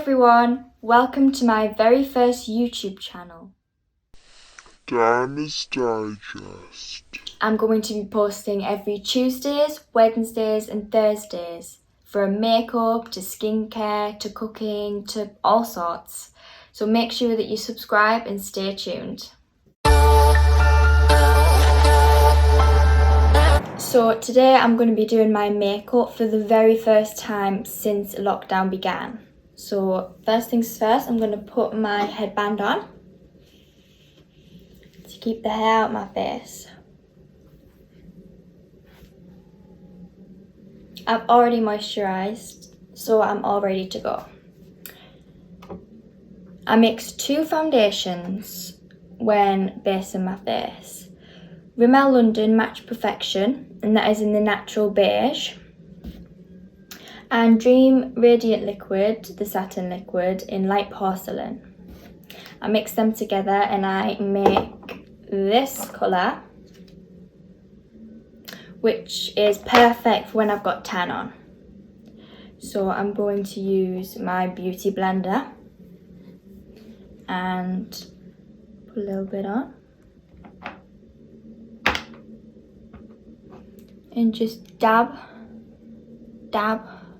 everyone, welcome to my very first YouTube channel. Diana's Digest. I'm going to be posting every Tuesdays, Wednesdays and Thursdays, from makeup to skincare to cooking to all sorts. So make sure that you subscribe and stay tuned. So today I'm going to be doing my makeup for the very first time since lockdown began. So first things first, I'm going to put my headband on to keep the hair out of my face. I've already moisturised, so I'm all ready to go. I mixed two foundations when basing my face. Rimmel London Match Perfection, and that is in the natural beige. And Dream Radiant Liquid, the satin liquid, in light porcelain. I mix them together and I make this colour, which is perfect for when I've got tan on. So I'm going to use my beauty blender and put a little bit on. And just dab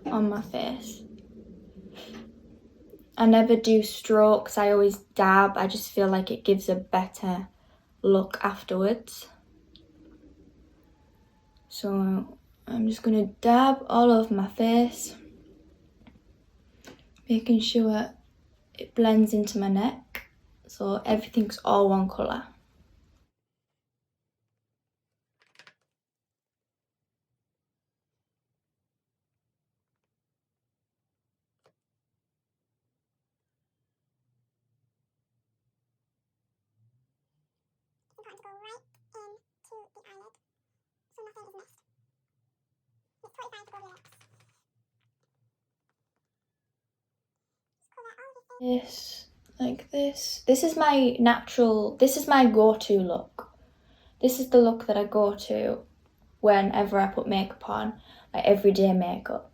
on my face. I never do strokes, I always dab. I just feel like it gives a better look afterwards. So I'm just going to dab all over my face, making sure it blends into my neck so everything's all one colour. It's important to go right into the eyelid so nothing is missed. It's totally fine to go over your lips. Just colour all your things. This, like this. This is my go-to look. This is the look that I go to whenever I put makeup on, like everyday makeup.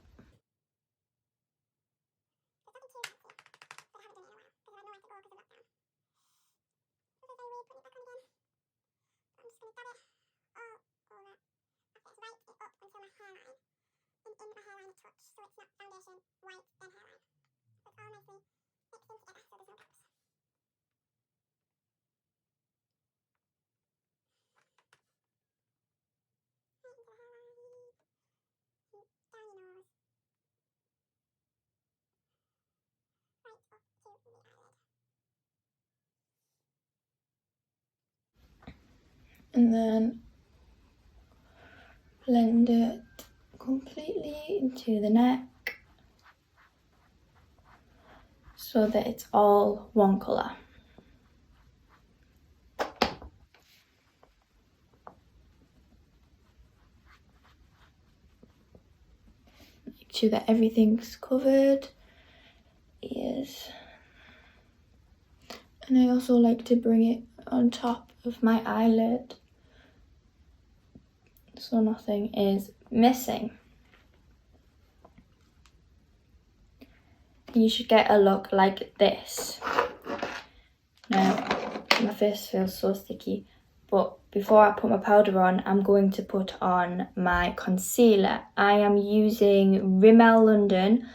And then blend it completely into the neck so that it's all one colour. Make sure that everything's covered. Ears. And I also like to bring it on top of my eyelid so nothing is missing. You should get a look like this. Now, my face feels so sticky, but before I put my powder on, I'm going to put on my concealer. I am using Rimmel London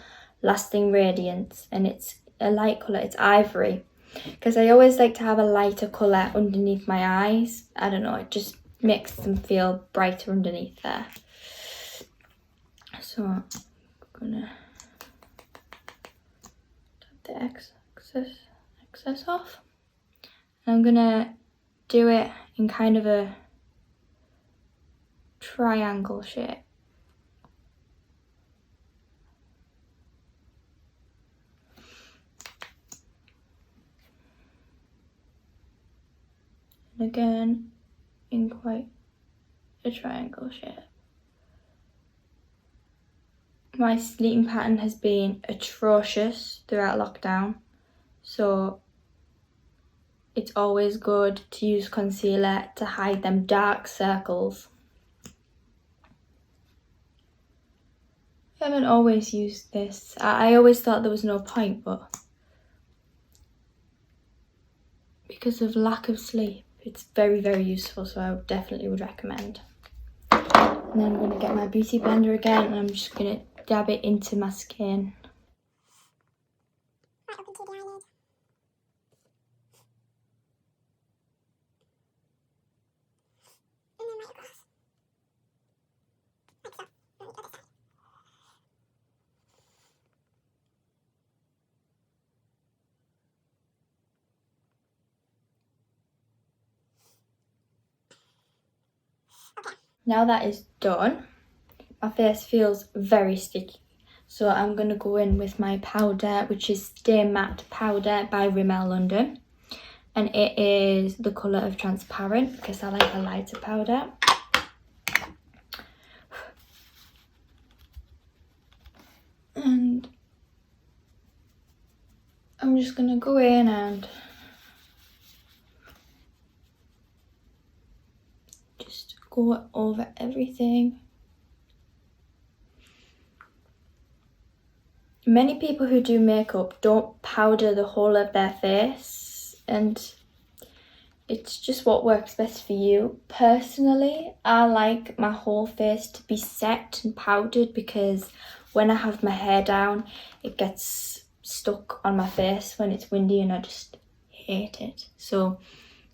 Lasting Radiance, and it's a light colour, it's ivory. Because I always like to have a lighter colour underneath my eyes. I don't know, it just makes them feel brighter underneath there. So I'm gonna take the excess off. And I'm gonna do it in kind of a triangle shape. And again, in quite a triangle shape. My sleeping pattern has been atrocious throughout lockdown, so it's always good to use concealer to hide them dark circles. I haven't always used this. I always thought there was no point, but because of lack of sleep, it's very, very useful, so I definitely would recommend. And then I'm going to get my beauty blender again, and I'm just going to dab it into my skin. Right up into the eyelid. And then right across. Like so. On the other side. Okay. Now that is done, my face feels very sticky. So I'm going to go in with my powder, which is Stay Matte Powder by Rimmel London. And it is the colour of transparent because I like a lighter powder. And I'm just going to go in and just go over everything. Many people who do makeup don't powder the whole of their face, and it's just what works best for you. Personally, I like my whole face to be set and powdered because when I have my hair down, it gets stuck on my face when it's windy and I just hate it. So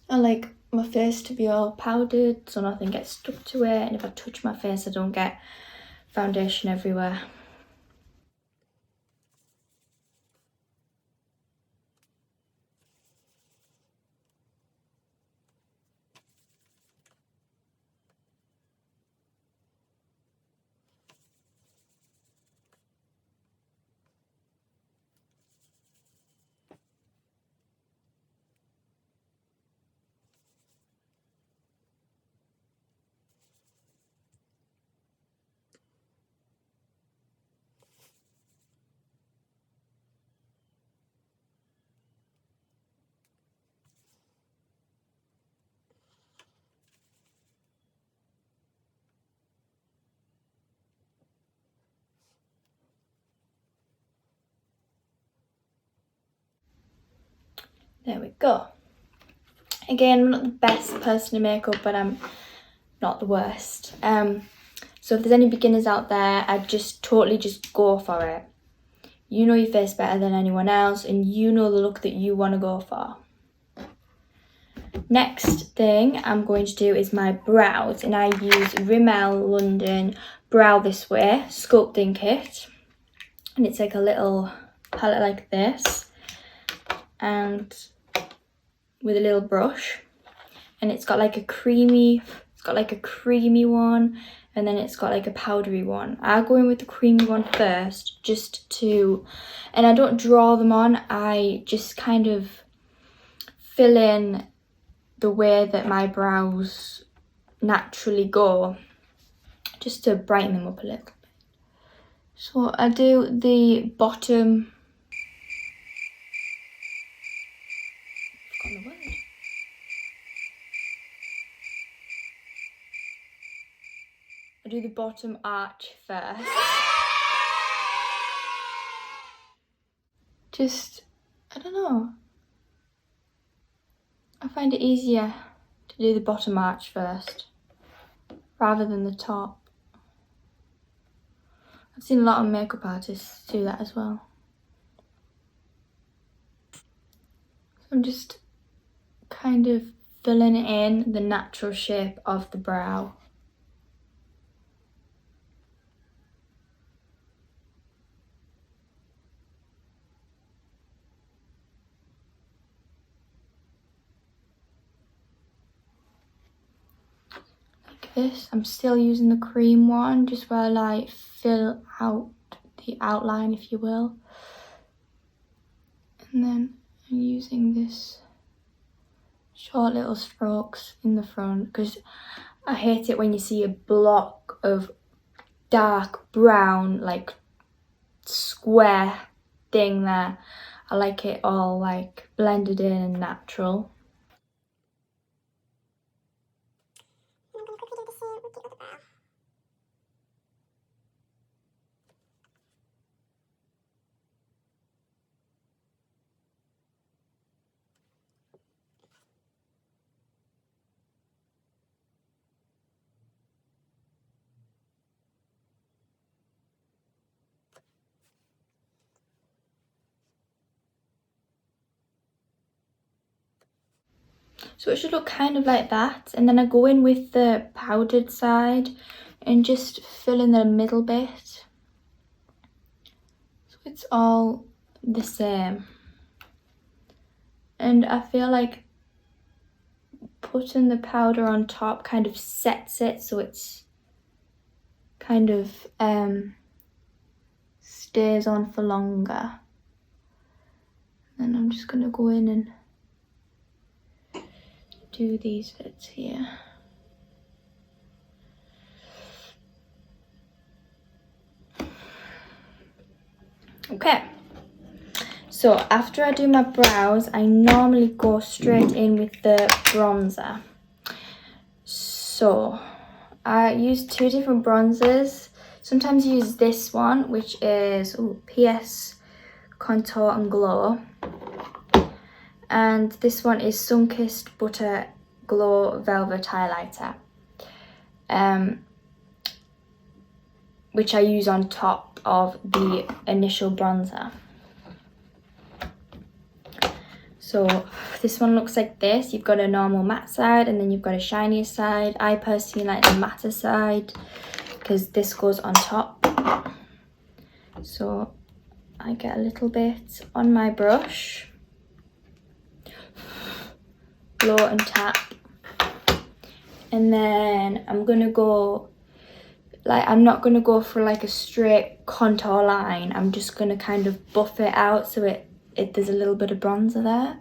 I like my face to be all powdered so nothing gets stuck to it, and if I touch my face I don't get foundation everywhere. There we go. Again, I'm not the best person to make up, but I'm not the worst. So if there's any beginners out there, I'd just totally just go for it. You know your face better than anyone else, and you know the look that you want to go for. Next thing I'm going to do is my brows, and I use Rimmel London Brow This Way sculpting kit, and it's like a little palette like this, and with a little brush, and it's got like a creamy one, and then it's got like a powdery one. I'll go in with the creamy one first, and I don't draw them on, I just kind of fill in the way that my brows naturally go, just to brighten them up a little bit. So I do the bottom, I've forgotten the word. I do the bottom arch first. Just, I don't know. I find it easier to do the bottom arch first rather than the top. I've seen a lot of makeup artists do that as well. So I'm just kind of filling in the natural shape of the brow. This, I'm still using the cream one just where I like fill out the outline, if you will, and then I'm using this short little strokes in the front because I hate it when you see a block of dark brown like square thing there. I like it all like blended in and natural. And I'm going to quickly do the same with the other brow. So it should look kind of like that. And then I go in with the powdered side and just fill in the middle bit. So it's all the same. And I feel like putting the powder on top kind of sets it so it's kind of stays on for longer. And I'm just going to go in and do these bits here. Okay, so after I do my brows, I normally go straight in with the bronzer. So I use two different bronzers. Sometimes I use this one, which is PS Contour and Glow. And this one is Sunkissed Butter Glow Velvet Highlighter. Which I use on top of the initial bronzer. So this one looks like this. You've got a normal matte side and then you've got a shinier side. I personally like the matte side because this goes on top. So I get a little bit on my brush. Blow and tap. And then I'm gonna go, like, I'm not gonna go for like a straight contour line. I'm just gonna kind of buff it out so there's a little bit of bronzer there.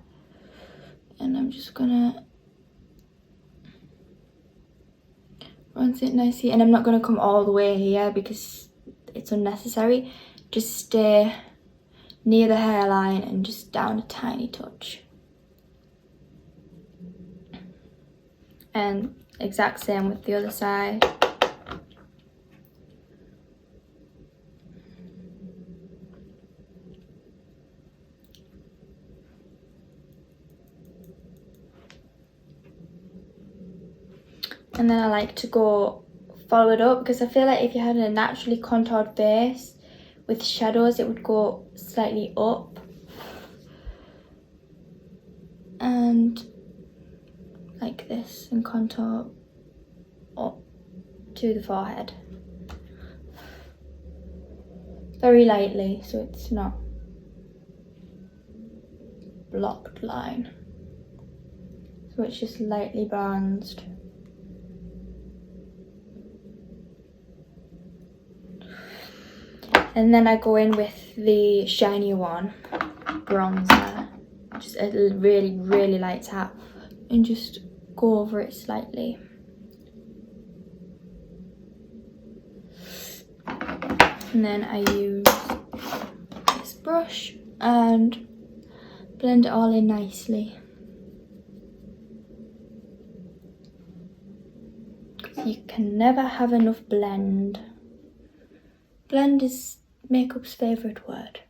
And I'm just gonna bronze it nicely. And I'm not gonna come all the way here because it's unnecessary. Just stay near the hairline and just down a tiny touch. And exact same with the other side. And then I like to go follow it up because I feel like if you had a naturally contoured face with shadows, it would go slightly up. And like this, and contour up to the forehead. Very lightly, so it's not blocked line. So it's just lightly bronzed. And then I go in with the shinier one, bronzer. Just a really, really light tap. And just go over it slightly. And then I use this brush and blend it all in nicely. You can never have enough blend. Blend is makeup's favourite word.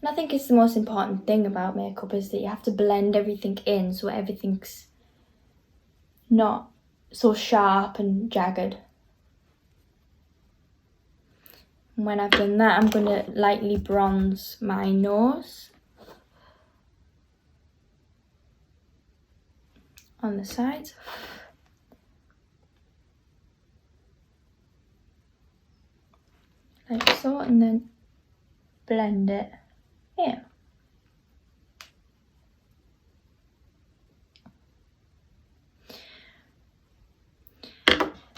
And I think it's the most important thing about makeup is that you have to blend everything in so everything's not so sharp and jagged. And when I've done that, I'm going to lightly bronze my nose on the sides. Like so, and then blend it in.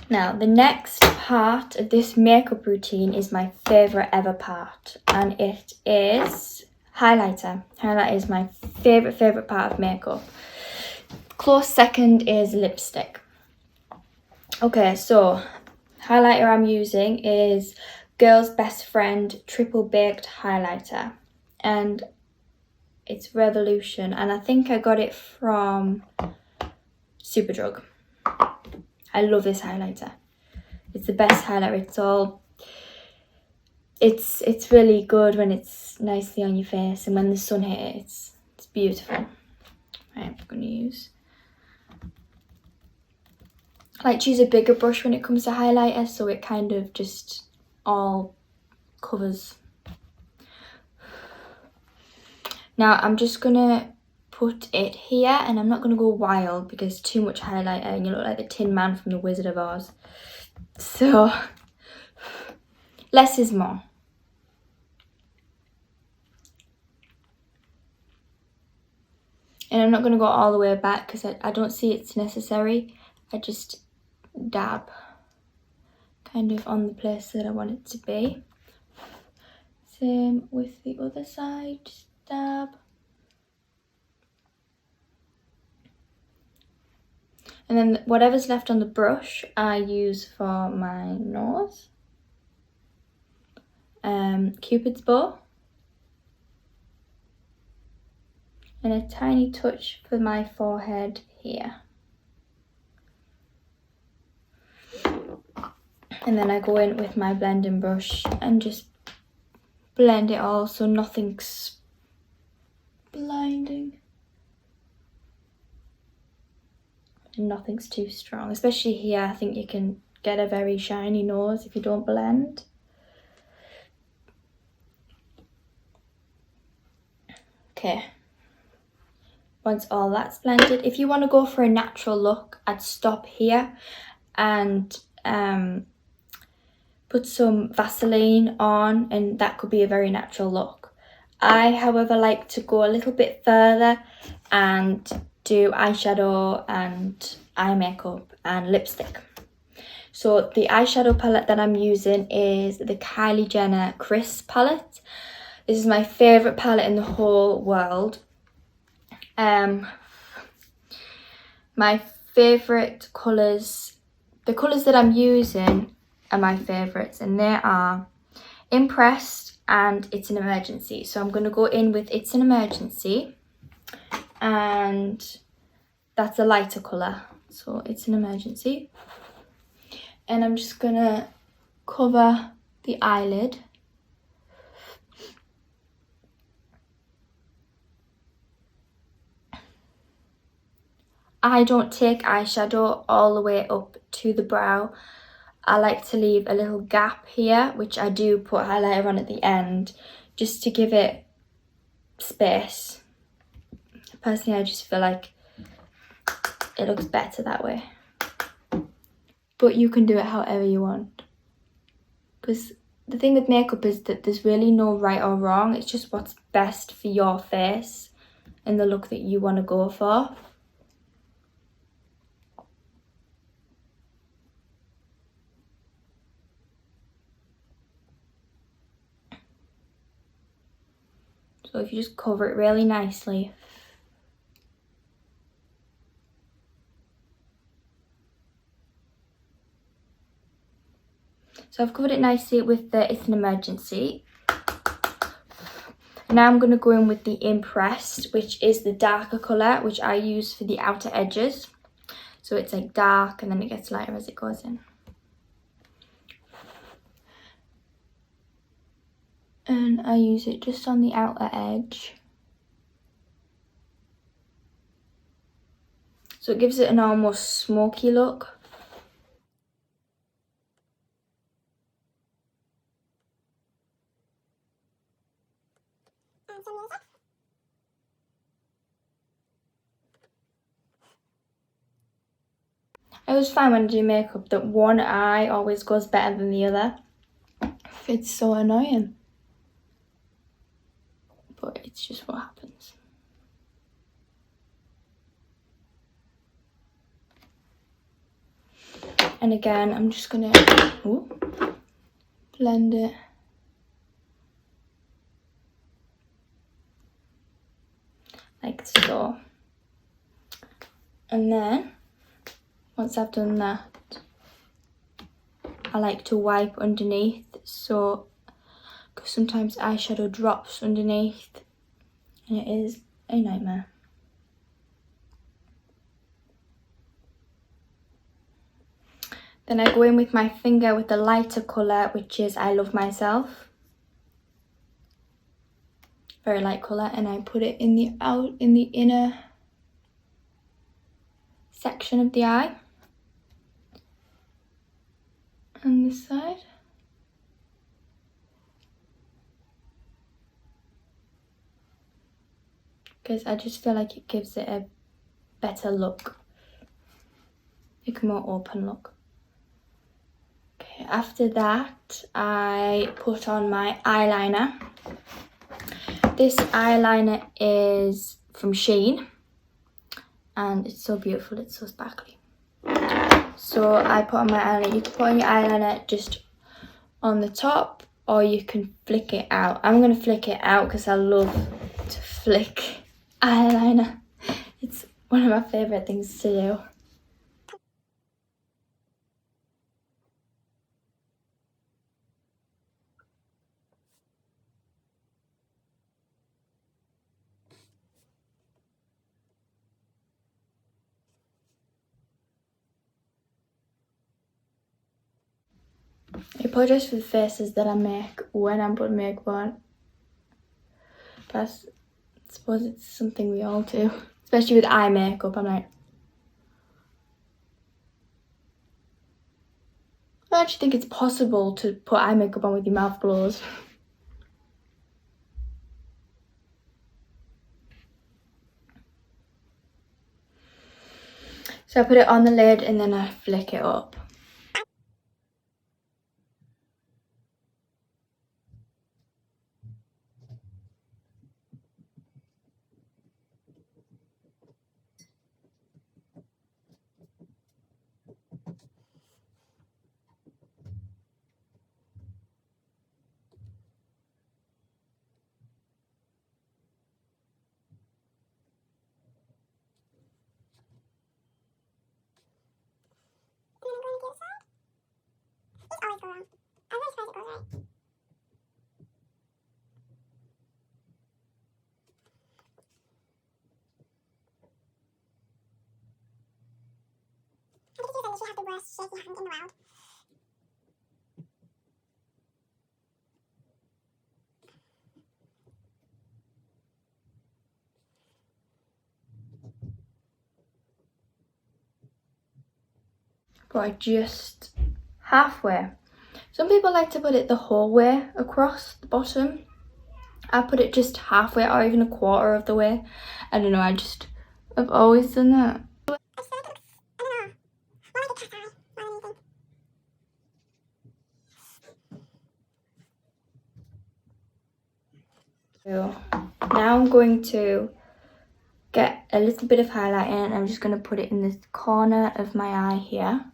Now, the next part of this makeup routine is my favourite ever part, and it is highlighter. Highlighter is my favourite part of makeup. Close second is lipstick. Okay, so highlighter I'm using is Girl's Best Friend Triple Baked Highlighter, and it's Revolution, and I think I got it from Superdrug. I love this highlighter. It's the best highlighter. It's really good when it's nicely on your face, and when the sun hits it, it's beautiful. Right, I'm gonna use. I like to use a bigger brush when it comes to highlighter, so it kind of just all covers Now I'm just gonna put it here, and I'm not gonna go wild because too much highlighter and you look like the Tin Man from the Wizard of Oz. So less is more. And I'm not going to go all the way back because I don't see it's necessary. I just dab kind of on the place that I want it to be. Same with the other side, just dab. And then whatever's left on the brush, I use for my nose. Cupid's bow. And a tiny touch for my forehead here. And then I go in with my blending brush and just blend it all so nothing's blinding. And nothing's too strong. Especially here, I think you can get a very shiny nose if you don't blend. Okay. Once all that's blended, if you want to go for a natural look, I'd stop here and put some Vaseline on, and that could be a very natural look. I, however, like to go a little bit further and do eyeshadow and eye makeup and lipstick. So the eyeshadow palette that I'm using is the Kylie Jenner Crisp palette. This is my favourite palette in the whole world. My favourite colours, the colours that I'm using are my favourites, and they are Impressed and It's an Emergency. So I'm going to go in with It's an Emergency, and that's a lighter colour. So It's an Emergency. And I'm just going to cover the eyelid. I don't take eyeshadow all the way up to the brow. I like to leave a little gap here, which I do put highlighter on at the end, just to give it space. Personally, I just feel like it looks better that way. But you can do it however you want. Because the thing with makeup is that there's really no right or wrong. It's just what's best for your face and the look that you want to go for. So if you just cover it really nicely. So I've covered it nicely with the It's an Emergency. Now I'm going to go in with the Impressed, which is the darker colour, which I use for the outer edges. So it's like dark and then it gets lighter as it goes in. And I use it just on the outer edge. So it gives it an almost smoky look. And some music. I always find when I do makeup that one eye always goes better than the other. It's so annoying. But it's just what happens. And again, I'm just gonna blend it. Like so. And then, once I've done that, I like to wipe underneath, so, because sometimes eyeshadow drops underneath, and it is a nightmare. Then I go in with my finger with the lighter colour, which is I Love Myself. Very light colour, and I put it in the inner section of the eye. And this side. because I just feel like it gives it a better look, like a more open look. Okay, after that I put on my eyeliner. This eyeliner is from Shein and it's so beautiful, it's so sparkly. So I put on my eyeliner. You can put on your eyeliner just on the top or you can flick it out. I'm going to flick it out because I love to flick eyeliner. It's one of my favourite things to do. I apologise for the faces that I make when I'm putting makeup on. But I suppose it's something we all do. Especially with eye makeup, I'm like... I actually think it's possible to put eye makeup on with your mouth closed. So I put it on the lid and then I flick it up. And then I'm going to the other side. These always go wrong. I'm really surprised it goes right. I think you said that you have the worst shaky hand in the world. But just halfway. Some people like to put it the whole way across the bottom. I put it just halfway or even a quarter of the way. I don't know, I've always done that. I just feel like it looks, I don't know, more like a cat eye more than anything. So now I'm going to get a little bit of highlight in and I'm just going to put it in this corner of my eye here.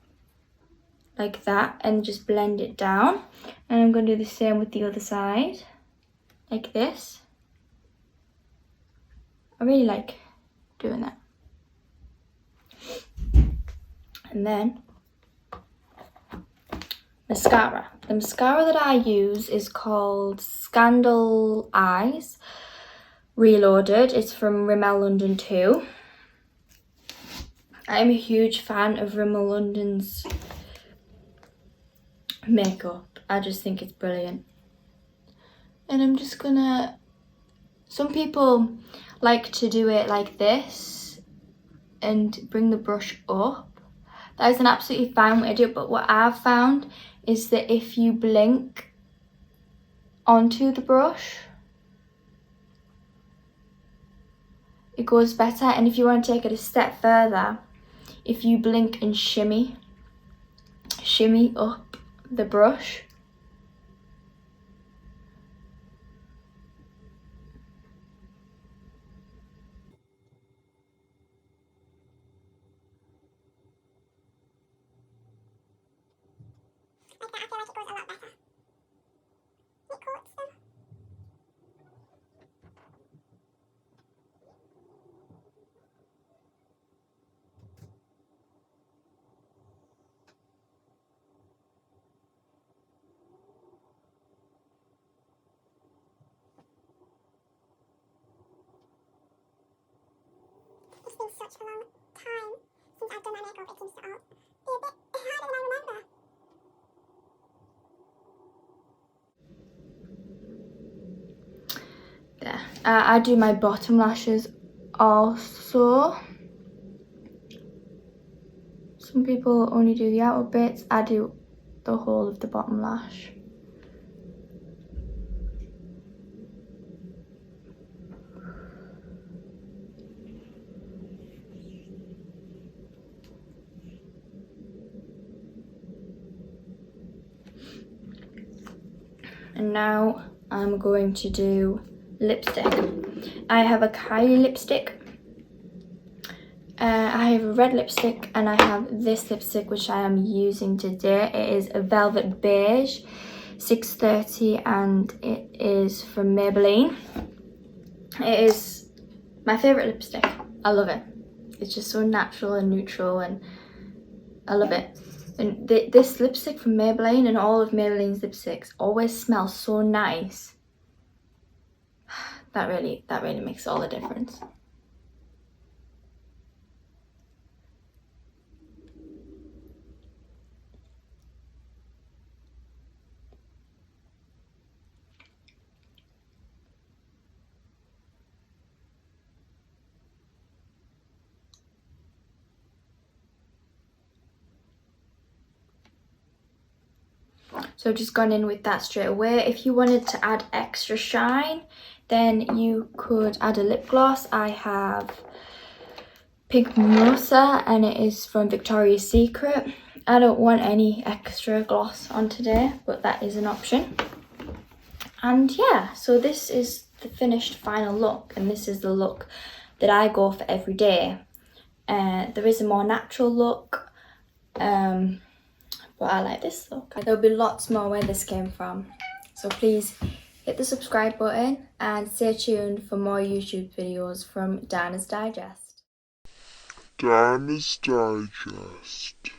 Like that, and just blend it down. And I'm going to do the same with the other side. Like this. I really like doing that. And then mascara. The mascara that I use is called Scandal Eyes Reloaded. It's from Rimmel London 2. I'm a huge fan of Rimmel London's makeup. I just think it's brilliant. And I'm just gonna... Some people like to do it like this and bring the brush up. That is an absolutely fine way to do it, but what I've found is that if you blink onto the brush, it goes better. And if you want to take it a step further, if you blink and shimmy up the brush, Like that, I feel like it goes a lot better. It coats them. It's been such a long time since I've done my makeup, it seems to all be a bit harder than I remember. there. I do my bottom lashes also. Some people only do the outer bits. I do the whole of the bottom lash. And now I'm going to do lipstick. I have a Kylie lipstick. I have a red lipstick and I have this lipstick which I am using today. It is a Velvet Beige 630 and it is from Maybelline. It is my favourite lipstick. I love it. It's just so natural and neutral and I love it. And this lipstick from Maybelline and all of Maybelline's lipsticks always smell so nice. That really makes all the difference. So I've just gone in with that straight away. If you wanted to add extra shine, then you could add a lip gloss. I have Pink Mimosa and it is from Victoria's Secret. I don't want any extra gloss on today, but that is an option. And yeah, so this is the finished final look, and this is the look that I go for every day. There is a more natural look, but I like this look. There'll be lots more where this came from. So please hit the subscribe button and stay tuned for more YouTube videos from Diana's Digest. Diana's Digest.